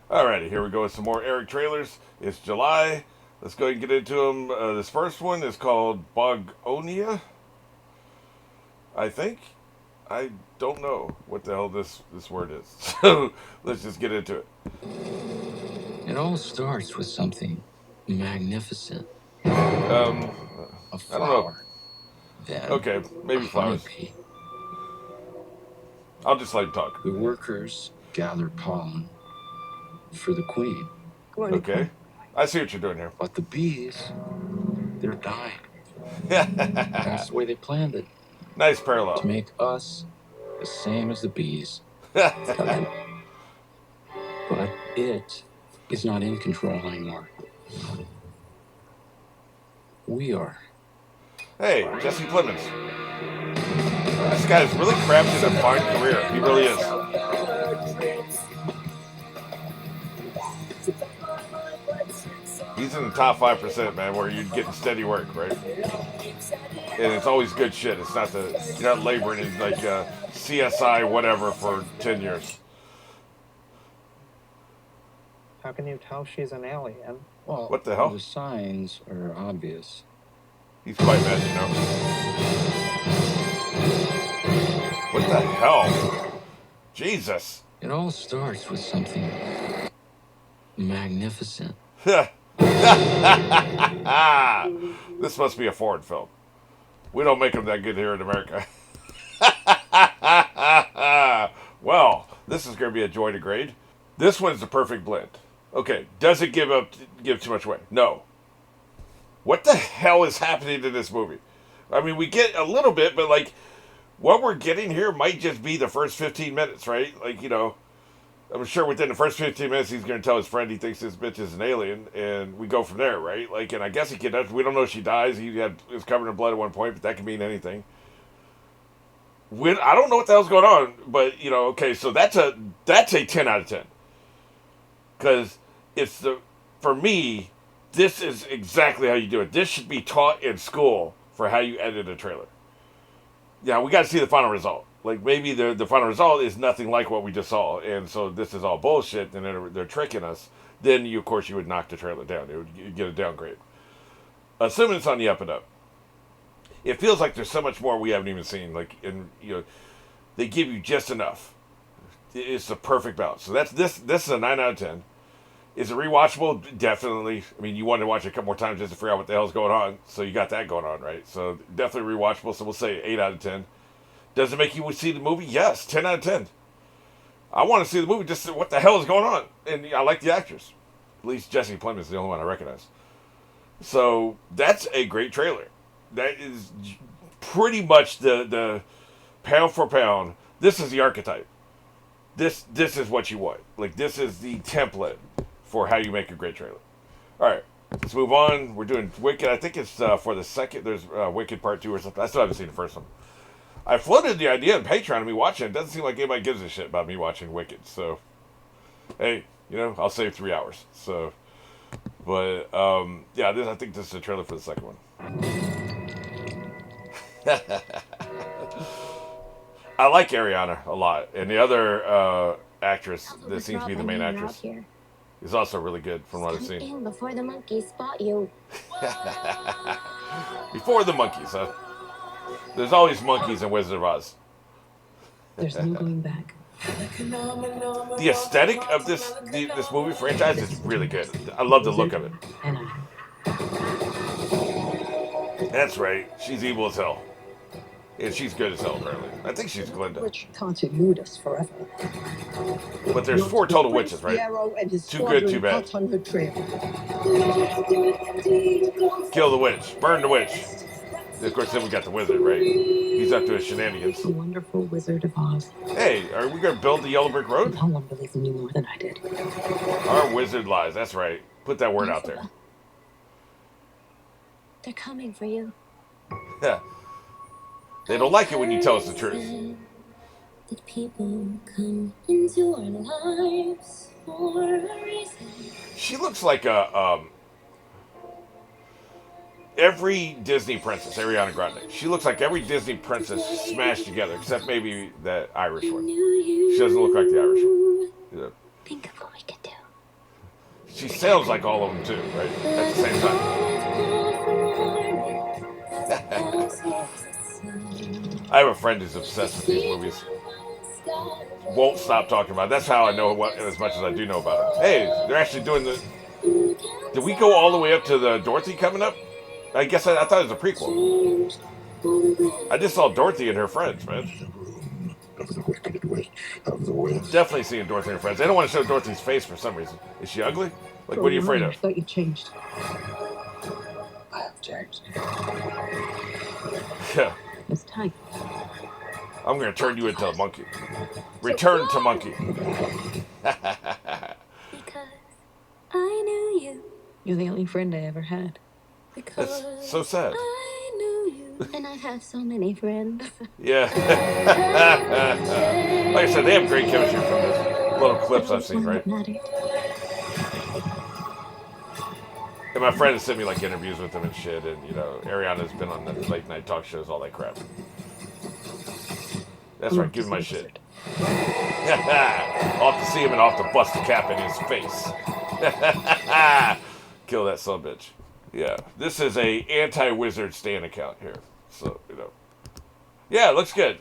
Alrighty, here we go with some more Eric trailers. It's July. Let's go and get into them. This first one is called Bogonia, I think. I don't know what the hell this word is. So let's just get into it. It all starts with something magnificent. Um, A I don't know. flower. Then Okay, a maybe flowers. honeybee. I'll just let him talk. The workers gather pollen for the queen. Okay. I see what you're doing here. But the bees, they're dying. That's the way they planned it. Nice To parallel. make us the same as the bees. But it is not in control anymore. We are. Hey, Jesse Plemons. This guy's really crafted a fine career. He really is. He's in the top 5%, man, where you're getting steady work, right? And it's always good shit. It's not you're not laboring in like CSI whatever for 10 years. How can you tell she's an alien? Well, What the hell? the signs are obvious. He's quite mad, you know. What the hell? Jesus. It all starts with something magnificent. This must be a foreign film. We don't make them that good here in America. Well, this is going to be a joy to grade. This one's the perfect blend. Okay, does it give too much away? No. What the hell is happening in this movie? I mean, we get a little bit, but like, what we're getting here might just be the first 15 minutes, right? Like, you know, I'm sure within the first 15 minutes he's going to tell his friend he thinks this bitch is an alien, and we go from there, right? Like, and I guess he can. We don't know if she dies. He was covered in blood at one point, but that can mean anything. I don't know what the hell's going on, but you know, okay, so that's a 10 out of 10 because for me, this is exactly how you do it. This should be taught in school for how you edit a trailer. Yeah, we got to see the final result. Like maybe the final result is nothing like what we just saw, and so this is all bullshit, and they're tricking us. Then of course you would knock the trailer down. You'd get a downgrade. Assuming it's on the up and up. It feels like there's so much more we haven't even seen. Like, they give you just enough. It's the perfect balance. So that's this. This is a 9 out of 10. Is it rewatchable? Definitely. I mean, you want to watch it a couple more times just to figure out what the hell's going on. So you got that going on, right? So definitely rewatchable. So we'll say 8 out of 10. Does it make you see the movie? Yes, 10 out of 10. I want to see the movie just to, what the hell is going on. And I like the actors. At least Jesse Plemons is the only one I recognize. So that's a great trailer. That is pretty much the pound for pound. This is the archetype. This is what you want. Like, this is the template for how you make a great trailer. All right, let's move on. We're doing Wicked. I think it's for the second. There's Wicked Part 2 or something. I still haven't seen the first one. I floated the idea on Patreon of me watching it. Doesn't seem like anybody gives a shit about me watching Wicked. So, hey, I'll save 3 hours. So, but yeah, I think this is a trailer for the second one. I like Ariana a lot, and the other actress that seems to be the main actress is also really good from what I've seen. Before the monkeys spot you. Before the monkeys, huh? There's always monkeys in Wizard of Oz. There's no going back. The aesthetic of this movie franchise is really good. I love the look of it. That's right. She's evil as hell. And she's good as hell, apparently. I think she's Glinda. Witch can't elude us forever. But there's 4 total witches, right? Too good, too bad. Kill the witch. Burn the witch. Of course, then we got the wizard, right? He's up to his shenanigans. The wonderful Wizard of Oz. Hey, are we going to build the Yellow Brick Road? No one believes in you more than I did. Our wizard lies. That's right. Put that word out there. They're coming for you. Yeah. They don't like it when you tell us the truth. That people come into our lives for a reason. She looks like every Disney princess, Ariana Grande. She looks like every Disney princess smashed together, except maybe that Irish one. She doesn't look like the Irish one. Yeah. Think of what we could do. she sounds like all of them too, right? At the same time. I have a friend who's obsessed with these movies. Won't stop talking about it. That's how I know what as much as I do know about them. Hey, they're actually doing the. Did we go all the way up to the Dorothy coming up? I guess I thought it was a prequel. I just saw Dorothy and her friends, man. Definitely seeing Dorothy and her friends. They don't want to show Dorothy's face for some reason. Is she ugly? Like, what are you afraid of? I thought you changed. I have changed. Yeah. It's time. I'm going to turn you into a monkey. Return to monkey. Because I knew you. You're the only friend I ever had. Because That's so sad. I knew you. And I have so many friends. Yeah. Like I said, they have great chemistry from this little clips I've seen, right? And my friend has sent me like interviews with them and shit, and you know, Ariana's been on the late night talk shows, all that crap. That's right, give him my shit. Off to see him and off to bust a cap in his face. Kill that son of a bitch. Yeah, this is a anti-wizard Stan account here, so you know. Yeah, it looks good.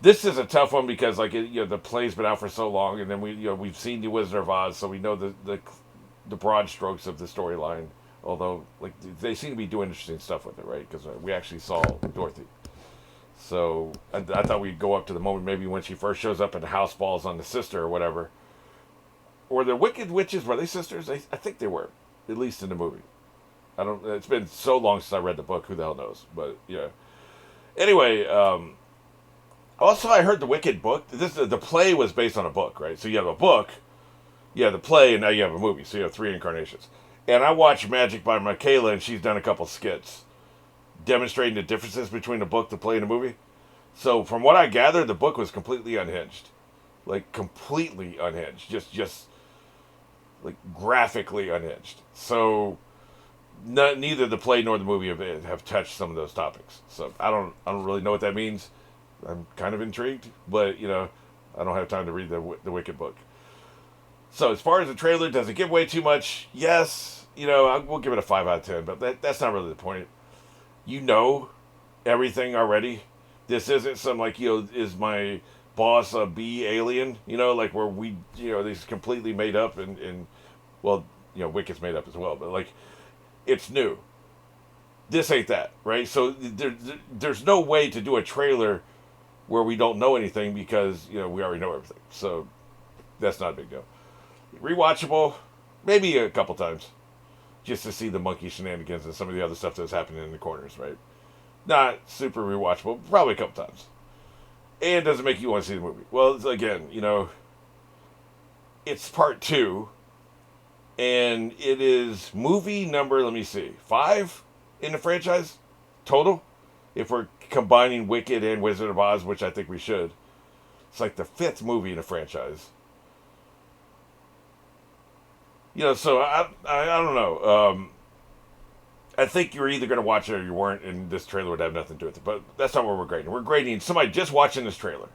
This is a tough one because like the play's been out for so long, and then we've seen the Wizard of Oz, so we know the broad strokes of the storyline. Although like they seem to be doing interesting stuff with it, right? Because we actually saw Dorothy. So I thought we'd go up to the moment maybe when she first shows up and the house falls on the sister or whatever. Or the Wicked Witches, were they sisters? I think they were, at least in the movie. I don't. It's been so long since I read the book. Who the hell knows? But yeah. Anyway, also I heard the Wicked book. The play was based on a book, right? So you have a book, you have the play, and now you have a movie. So you have 3 incarnations. And I watched Magic by Michaela, and she's done a couple skits demonstrating the differences between the book, the play, and the movie. So from what I gathered, the book was completely unhinged. Like, completely unhinged. Just like, graphically unhinged. So, neither the play nor the movie have touched some of those topics. So, I don't really know what that means. I'm kind of intrigued, but, you know, I don't have time to read the Wicked book. So, as far as the trailer, does it give away too much? Yes. You know, we'll give it a 5 out of 10, but that's not really the point. You know everything already. This isn't some, like, you know, is my boss a B alien? You know, like, where we, you know, this is completely made up and well, you know, Wicked's made up as well, but, like, it's new. This ain't that, right? So there's no way to do a trailer where we don't know anything because, you know, we already know everything. So that's not a big deal. Rewatchable, maybe a couple times. Just to see the monkey shenanigans and some of the other stuff that's happening in the corners, right? Not super rewatchable, probably a couple times. And doesn't make you want to see the movie. Well, again, you know, it's part 2, and it is movie number, let me see, 5 in the franchise total? If we're combining Wicked and Wizard of Oz, which I think we should. It's like the 5th movie in the franchise. You know, so I don't know. I think you're either going to watch it or you weren't, and this trailer would have nothing to do with it. But that's not what we're grading. We're grading somebody just watching this trailer.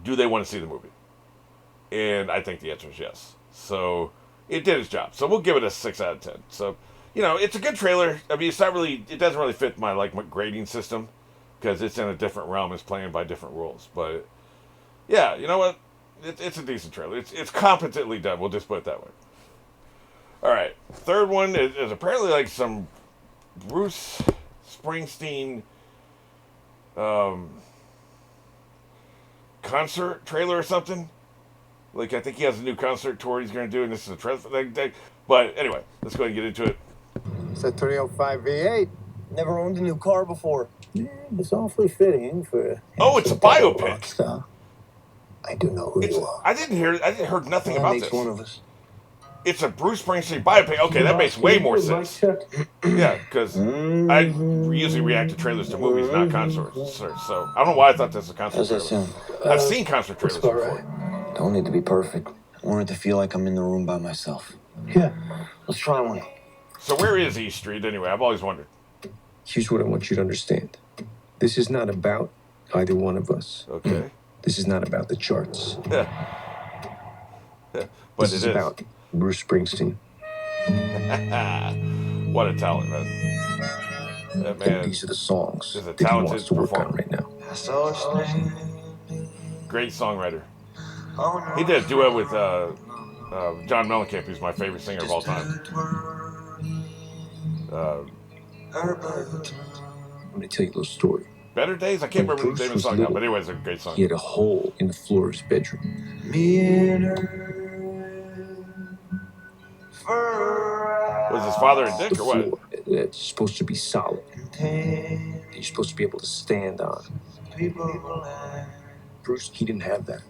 Do they want to see the movie? And I think the answer is yes. So it did its job. So we'll give it a 6 out of 10. So, you know, it's a good trailer. I mean, it doesn't really fit my grading system because it's in a different realm. It's playing by different rules. But yeah, you know what? It's a decent trailer. It's competently done. We'll just put it that way. All right. Third one is apparently like some Bruce Springsteen concert trailer or something. Like, I think he has a new concert tour he's going to do, and this is a trailer. But anyway, let's go ahead and get into it. It's a 305 V8. Never owned a new car before. Yeah, it's awfully fitting for. Oh, it's a biopic. I do know who you are. I didn't heard nothing about this. One of us. It's a Bruce Springsteen biopic. Okay, that makes way more sense. Yeah, because I usually react to trailers to movies, not concerts. So I don't know why I thought this was a concert How's that trailer. sound? I've seen concert trailers before. Don't need to be perfect. I want it to feel like I'm in the room by myself. Yeah, let's try one. So where is East Street anyway? I've always wondered. Here's what I want you to understand. This is not about either one of us. Okay. This is not about the charts. Yeah. But This is about Bruce Springsteen. What a talent, man. That man These are the songs is a that he wants talented to work on performer. right now. Great songwriter. He did a duet with John Mellencamp, who's my favorite singer of all time. I'm going to tell you a little story. Better Days? I can't When remember the Bruce name of the was song now, little, but anyway, it's a great song. he had a hole in the floor of his bedroom. Was his father a dick The or what? floor that's supposed to be solid. That you're supposed to be able to stand on. Bruce, he didn't have that.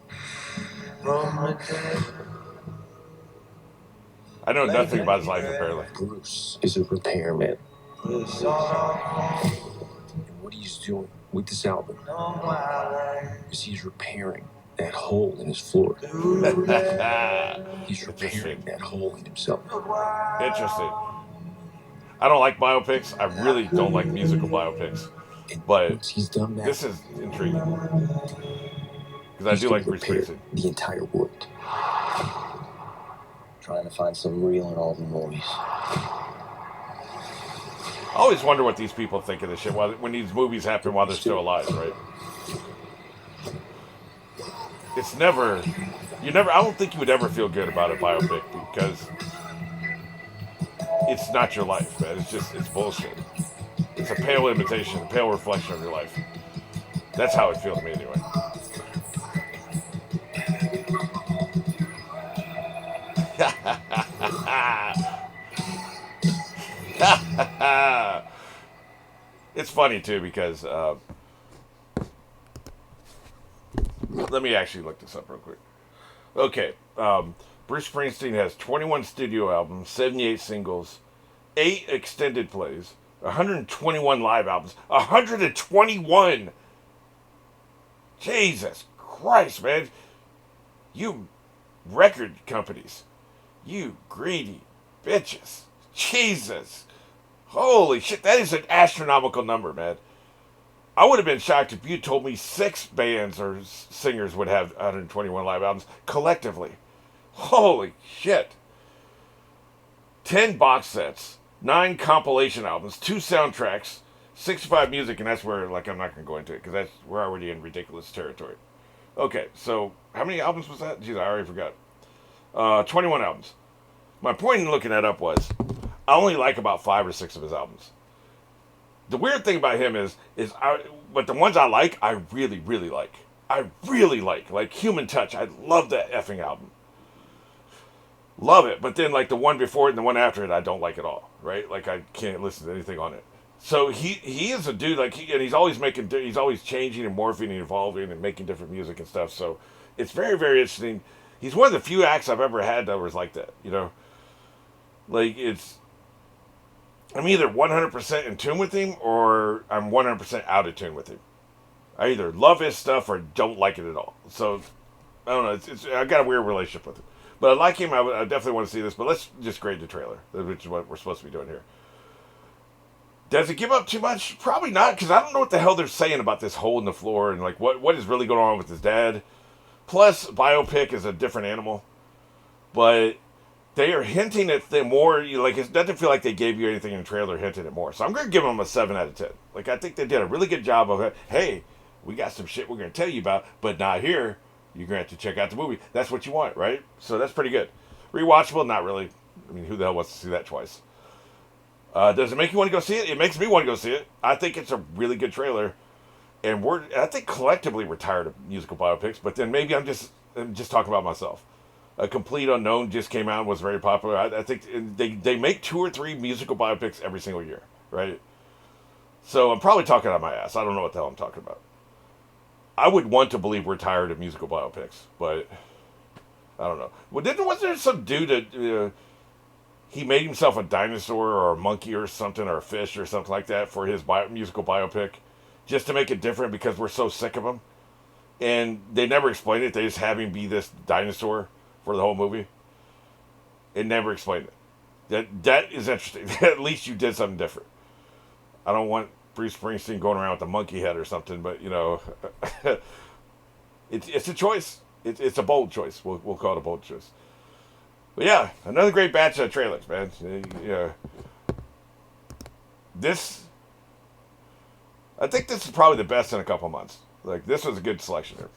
I know nothing about his life, apparently. Bruce is a repairman. And what he's doing with this album is he's repairing that hole in his floor. He's repairing that hole in himself. Interesting. I don't like biopics. I really don't like musical biopics. But Once he's done that, this is intriguing. Because I he's do gonna like Bruce repair Springsteen. the entire world. Trying to find some real in all the noise. I always wonder what these people think of this shit when these movies happen while they're still alive, right? It's never... I don't think you would ever feel good about a biopic because it's not your life, man. It's bullshit. It's a pale imitation, a pale reflection of your life. That's how it feels to me anyway. It's funny too because let me actually look this up real quick. Okay, Bruce Springsteen has 21 studio albums, 78 singles, 8 extended plays, 121 live albums. 121! Jesus Christ, man. You record companies. You greedy bitches. Jesus. Holy shit, that is an astronomical number, man. I would have been shocked if you told me 6 bands or singers would have 121 live albums collectively. Holy shit. 10 box sets, 9 compilation albums, 2 soundtracks, 65 music, and that's where, like, I'm not going to go into it because we're already in ridiculous territory. Okay, so how many albums was that? Jeez, I already forgot. 21 albums. My point in looking that up was I only like about 5 or 6 of his albums. The weird thing about him but the ones I like, I really, really like. I really like Human Touch. I love that effing album. Love it, but then like the one before it and the one after it, I don't like at all, right? Like I can't listen to anything on it. So he is a dude and he's always changing and morphing and evolving and making different music and stuff. So it's very, very interesting. He's one of the few acts I've ever had that was like that, you know? Like I'm either 100% in tune with him or I'm 100% out of tune with him. I either love his stuff or don't like it at all. So I don't know. I got a weird relationship with him. But I like him. I definitely want to see this. But let's just grade the trailer, which is what we're supposed to be doing here. Does it give up too much? Probably not, because I don't know what the hell they're saying about this hole in the floor and like what is really going on with his dad. Plus, biopic is a different animal. But they are hinting at the more, like, it doesn't feel like they gave you anything in the trailer hinting at more. So I'm going to give them a 7 out of 10. Like, I think they did a really good job of it. Hey, we got some shit we're going to tell you about, but not here. You're going to have to check out the movie. That's what you want, right? So that's pretty good. Rewatchable? Not really. I mean, who the hell wants to see that twice? Does it make you want to go see it? It makes me want to go see it. I think it's a really good trailer. And I think collectively we're tired of musical biopics, but then maybe I'm just talking about myself. A Complete Unknown just came out and was very popular. I think they make 2 or 3 musical biopics every single year, right? So I'm probably talking out my ass. I don't know what the hell I'm talking about. I would want to believe we're tired of musical biopics, but I don't know. Well, was there some dude that he made himself a dinosaur or a monkey or something or a fish or something like that for his musical biopic just to make it different because we're so sick of him? And they never explained it. They just have him be this dinosaur for the whole movie. It never explained it. That is interesting. At least you did something different. I don't want Bruce Springsteen going around with a monkey head or something, but you know, it's a choice. It's a bold choice. We'll call it a bold choice. But yeah, another great batch of trailers, man. Yeah. I think this is probably the best in a couple months. Like, this was a good selection here.